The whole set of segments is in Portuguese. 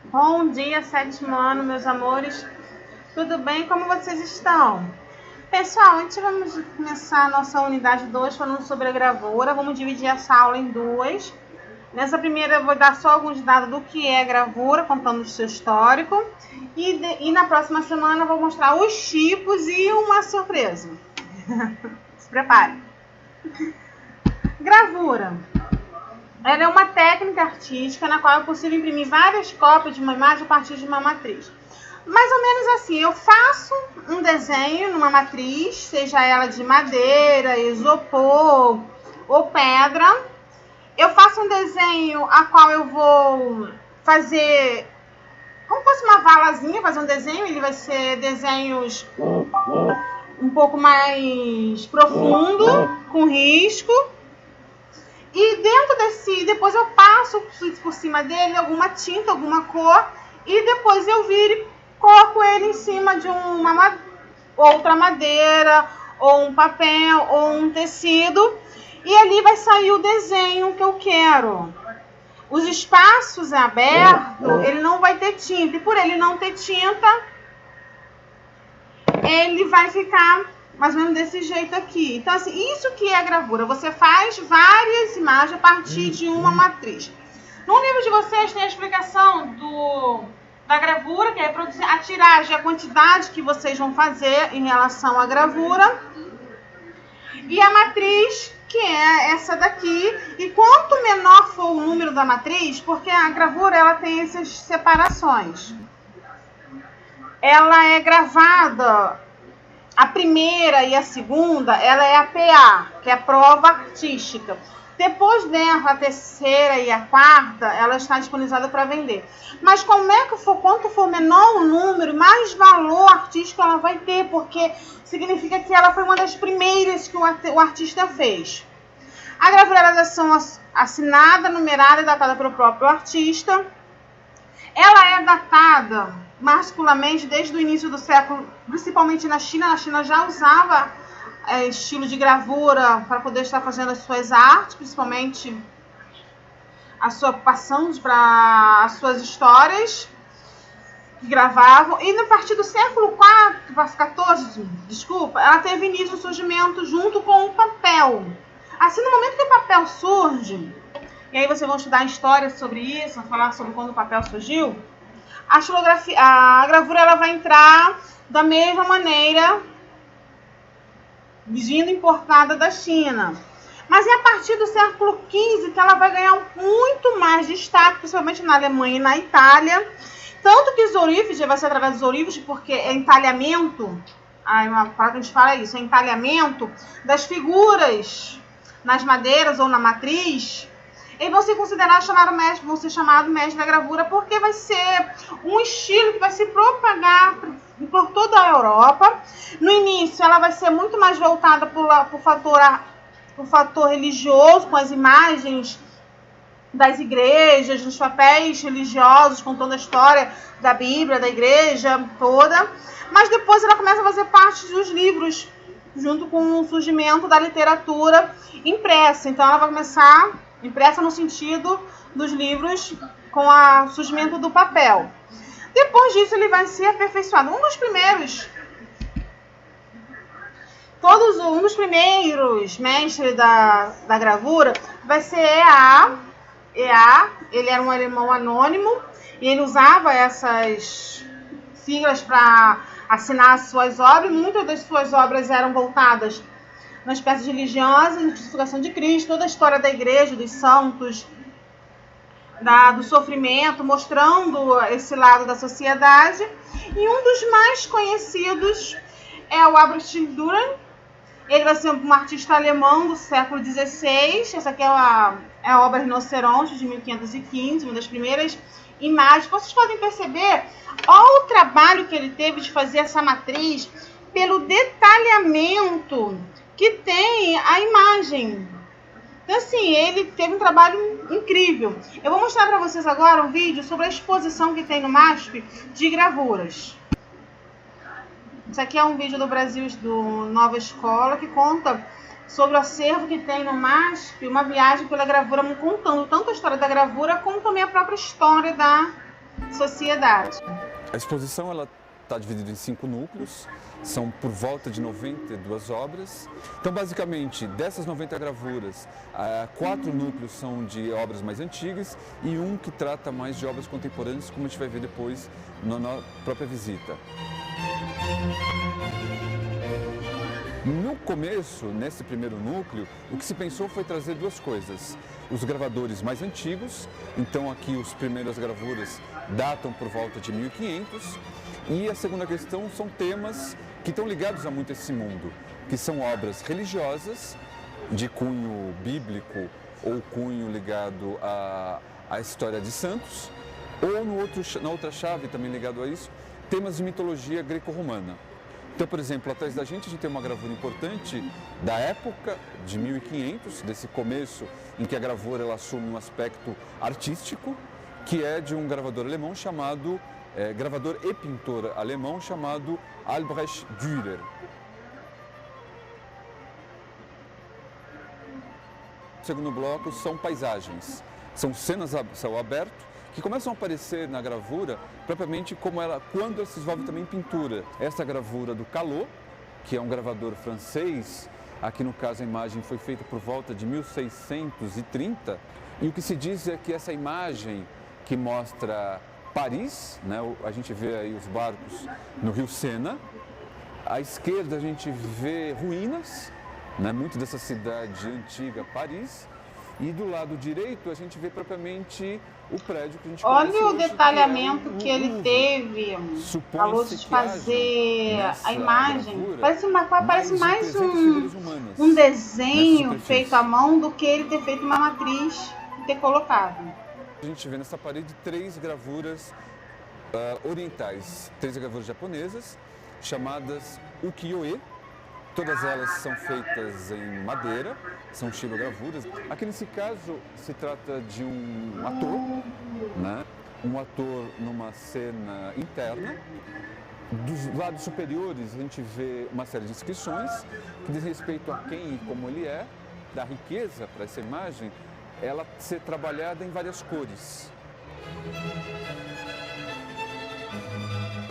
Bom dia, 7º ano, meus amores. Tudo bem? Como vocês estão? Pessoal, antes vamos começar a nossa unidade 2 falando sobre a gravura. Vamos dividir essa aula em duas. Nessa primeira eu vou dar só alguns dados do que é gravura, contando o seu histórico. E na próxima semana eu vou mostrar os tipos e uma surpresa. Se prepare. Gravura. Ela é uma técnica artística na qual é possível imprimir várias cópias de uma imagem a partir de uma matriz. Mais ou menos assim, eu faço um desenho numa matriz, seja ela de madeira, isopor ou pedra. Eu faço um desenho a qual eu vou fazer como se fosse uma valazinha, fazer um desenho. Ele vai ser desenhos um pouco mais profundo, com risco. E dentro desse, depois eu passo por cima dele alguma tinta, alguma cor, e depois eu viro e coloco ele em cima de uma outra madeira, ou um papel, ou um tecido, e ali vai sair o desenho que eu quero. Os espaços abertos, ele não vai ter tinta, e por ele não ter tinta, ele vai ficar mais ou menos desse jeito aqui. Então, assim, isso que é a gravura. Você faz várias imagens a partir de uma matriz. No livro de vocês tem a explicação da gravura, que é a tiragem, a quantidade que vocês vão fazer em relação à gravura. E a matriz, que é essa daqui. E quanto menor for o número da matriz, porque a gravura ela tem essas separações. Ela é gravada. A primeira e a segunda, ela é a PA, que é a prova artística. Depois dela, a terceira e a quarta, ela está disponibilizada para vender. Mas como é que for, quanto for menor o número, mais valor artístico ela vai ter, porque significa que ela foi uma das primeiras que o artista fez. A gravura é datação assinada, numerada e datada pelo próprio artista. Ela é datada masculinamente desde o início do século, principalmente na China. A China já usava estilo de gravura para poder estar fazendo as suas artes, principalmente a sua passando para as suas histórias que gravavam. E a partir do século XIV, desculpa, ela teve início o surgimento junto com o papel. Assim, no momento que o papel surge, e aí vocês vão estudar história sobre isso, vão falar sobre quando o papel surgiu. A gravura ela vai entrar da mesma maneira, vindo importada da China. Mas é a partir do século XV que ela vai ganhar muito mais destaque, principalmente na Alemanha e na Itália. Tanto que os ourives, vai ser através dos ourives, porque é entalhamento, uma palavra que a gente fala é isso, é entalhamento das figuras nas madeiras ou na matriz. Eles vão ser considerados, vão ser chamados mestre da gravura, porque vai ser um estilo que vai se propagar por toda a Europa. No início, ela vai ser muito mais voltada por fator religioso, com as imagens das igrejas, dos papéis religiosos, contando a história da Bíblia, da igreja toda. Mas depois ela começa a fazer parte dos livros, junto com o surgimento da literatura impressa. Então ela vai começar impressa no sentido dos livros com o surgimento do papel. Depois disso, ele vai ser aperfeiçoado. Um dos primeiros mestres da gravura vai ser EA. Ele era um alemão anônimo e ele usava essas siglas para assinar as suas obras. Muitas das suas obras eram voltadas nas peças religiosas, a crucificação de Cristo, toda a história da igreja, dos santos, do sofrimento, mostrando esse lado da sociedade. E um dos mais conhecidos é o August Dürer. Ele vai ser um artista alemão do século XVI. Essa aqui é a obra Rinoceronte, de 1515, uma das primeiras imagens. Vocês podem perceber, olha o trabalho que ele teve de fazer essa matriz, pelo detalhamento que tem a imagem. Então, assim, ele teve um trabalho incrível. Eu vou mostrar para vocês agora um vídeo sobre a exposição que tem no MASP de gravuras. Isso aqui é um vídeo do Brasil, do Nova Escola, que conta sobre o acervo que tem no MASP, uma viagem pela gravura, contando tanto a história da gravura como também a própria história da sociedade. A exposição ela está dividida em 5 núcleos, são por volta de 92 obras. Então, basicamente, dessas 90 gravuras, 4 núcleos são de obras mais antigas e um que trata mais de obras contemporâneas, como a gente vai ver depois na própria visita. No começo, nesse primeiro núcleo, o que se pensou foi trazer 2 coisas. Os gravadores mais antigos, então aqui as primeiras gravuras datam por volta de 1500, e a segunda questão são temas que estão ligados a muito esse mundo, que são obras religiosas, de cunho bíblico ou cunho ligado à história de santos, ou na outra chave também ligado a isso, temas de mitologia greco-romana. Então, por exemplo, atrás da gente a gente tem uma gravura importante da época de 1500, desse começo em que a gravura ela assume um aspecto artístico, que é de um gravador alemão chamado, gravador e pintor alemão chamado Albrecht Dürer. O segundo bloco são paisagens, são cenas a céu aberto, que começam a aparecer na gravura propriamente como quando ela se desenvolve também em pintura. Essa gravura do Callot, que é um gravador francês, aqui no caso a imagem foi feita por volta de 1630, e o que se diz é que essa imagem que mostra Paris, né, a gente vê aí os barcos no rio Sena, à esquerda a gente vê ruínas, né, muito dessa cidade antiga, Paris, e do lado direito a gente vê propriamente o prédio que a gente conhece Olha o hoje, detalhamento que ele teve, falou de fazer a imagem. Parece mais um desenho feito à mão do que ele ter feito uma matriz e ter colocado. A gente vê nessa parede 3 gravuras orientais, 3 gravuras japonesas, chamadas ukiyo-e. Todas elas são feitas em madeira, são xilogravuras. Aqui nesse caso se trata de um ator, né? Um ator numa cena interna. Dos lados superiores a gente vê uma série de inscrições que diz respeito a quem e como ele é, da riqueza para essa imagem, ela ser trabalhada em várias cores.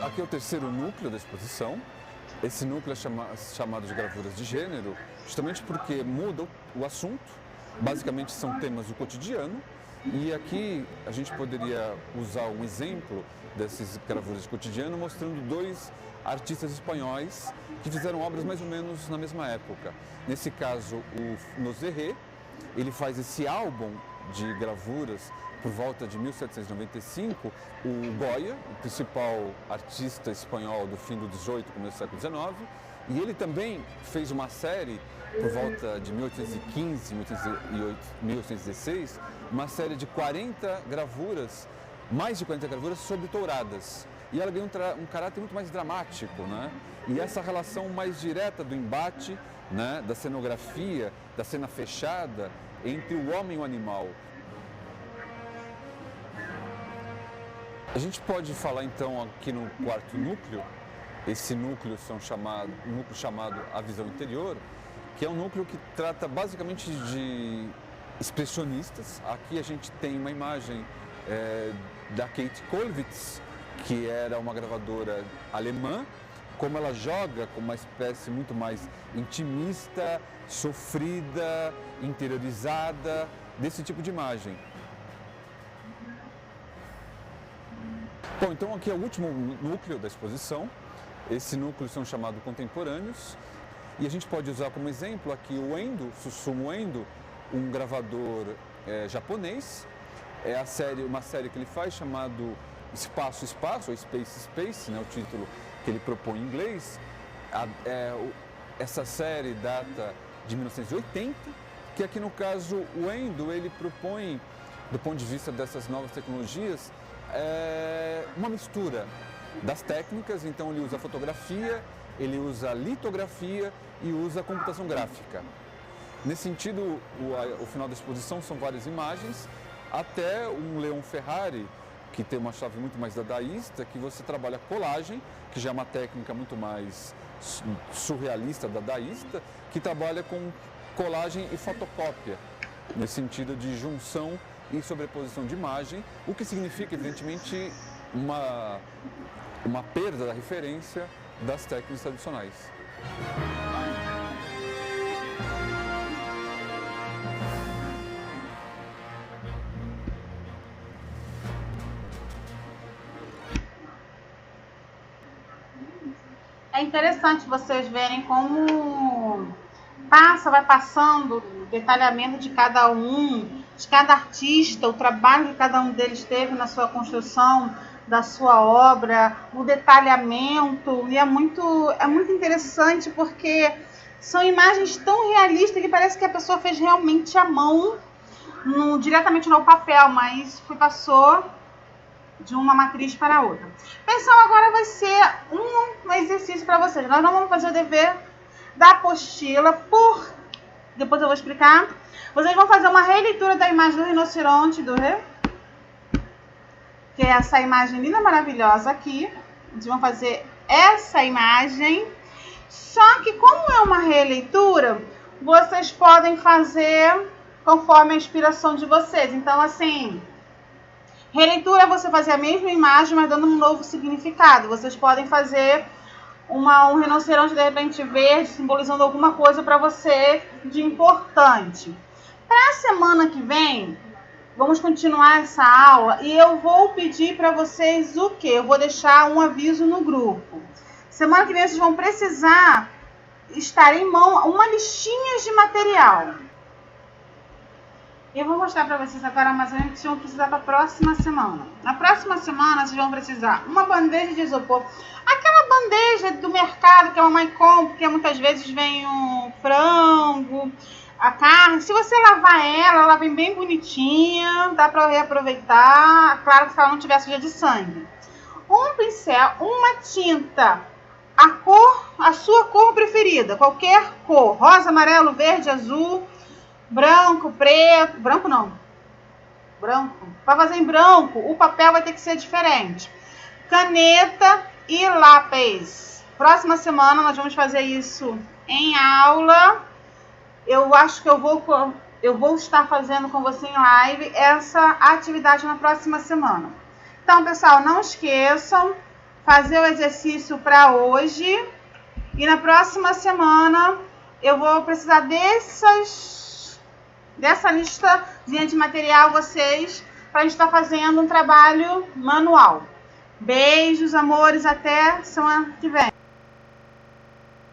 Aqui é o terceiro núcleo da exposição. Esse núcleo é chamado de gravuras de gênero, justamente porque muda o assunto, basicamente são temas do cotidiano, e aqui a gente poderia usar um exemplo dessas gravuras de cotidiano, mostrando 2 artistas espanhóis que fizeram obras mais ou menos na mesma época. Nesse caso, o Noserré, ele faz esse álbum de gravuras por volta de 1795, o Goya, o principal artista espanhol do fim do 18 e começo do século 19, e ele também fez uma série por volta de 1815, 1816, uma série de 40 gravuras, mais de 40 gravuras sobre touradas. E ela ganhou um caráter muito mais dramático, né? E essa relação mais direta do embate, né, da cenografia, da cena fechada entre o homem e o animal. A gente pode falar então aqui no quarto núcleo, esse núcleo um núcleo chamado A Visão Interior, que é um núcleo que trata basicamente de expressionistas. Aqui a gente tem uma imagem da Kate Kollwitz, que era uma gravadora alemã, como ela joga com uma espécie muito mais intimista, sofrida, interiorizada, desse tipo de imagem. Bom, então aqui é o último núcleo da exposição. Esse núcleo são chamados contemporâneos. E a gente pode usar como exemplo aqui o Endo, Susumu Endo, um gravador japonês. É uma série que ele faz chamado Espaço Espaço, ou Space Space, né, o título que ele propõe em inglês. Essa série data de 1980, que aqui no caso o Endo ele propõe, do ponto de vista dessas novas tecnologias, uma mistura das técnicas. Então ele usa fotografia, ele usa litografia e usa computação gráfica. Nesse sentido, o final da exposição são várias imagens, até um Leon Ferrari, que tem uma chave muito mais dadaísta, que você trabalha colagem, que já é uma técnica muito mais surrealista, dadaísta, que trabalha com colagem e fotocópia, nesse sentido de junção e sobreposição de imagem, o que significa, evidentemente, uma perda da referência das técnicas tradicionais. É interessante vocês verem como vai passando o detalhamento de cada um, de cada artista, o trabalho que cada um deles teve na sua construção da sua obra, o detalhamento, e é muito interessante porque são imagens tão realistas que parece que a pessoa fez realmente à mão, diretamente no papel, mas passou de uma matriz para a outra. Pessoal, agora vai ser um exercício para vocês. Nós não vamos fazer o dever da apostila, depois eu vou explicar. Vocês vão fazer uma releitura da imagem do rinoceronte, que é essa imagem linda, maravilhosa aqui. Vocês vão fazer essa imagem. Só que como é uma releitura, vocês podem fazer conforme a inspiração de vocês. Então, assim, releitura é você fazer a mesma imagem, mas dando um novo significado. Vocês podem fazer um rinoceronte, de repente, verde, simbolizando alguma coisa para você de importante. Para a semana que vem, vamos continuar essa aula e eu vou pedir para vocês o quê? Eu vou deixar um aviso no grupo. Semana que vem vocês vão precisar estar em mão uma listinha de material. Eu vou mostrar para vocês agora mais ou menos o que vocês vão precisar para a próxima semana. Na próxima semana, vocês vão precisar uma bandeja de isopor. Aquela bandeja do mercado que a mamãe compra, porque muitas vezes vem um frango, a carne. Se você lavar ela vem bem bonitinha, dá para reaproveitar. Claro que se ela não tiver suja de sangue. Um pincel, uma tinta, a sua cor preferida, qualquer cor, rosa, amarelo, verde, azul, branco, preto, branco não, branco, para fazer em branco, o papel vai ter que ser diferente, caneta e lápis. Próxima semana nós vamos fazer isso em aula, eu acho que eu vou estar fazendo com você em live essa atividade na próxima semana. Então, pessoal, não esqueçam, fazer o exercício para hoje, e na próxima semana eu vou precisar dessa listazinha de material vocês, para a gente estar fazendo um trabalho manual. Beijos, amores, até semana que vem.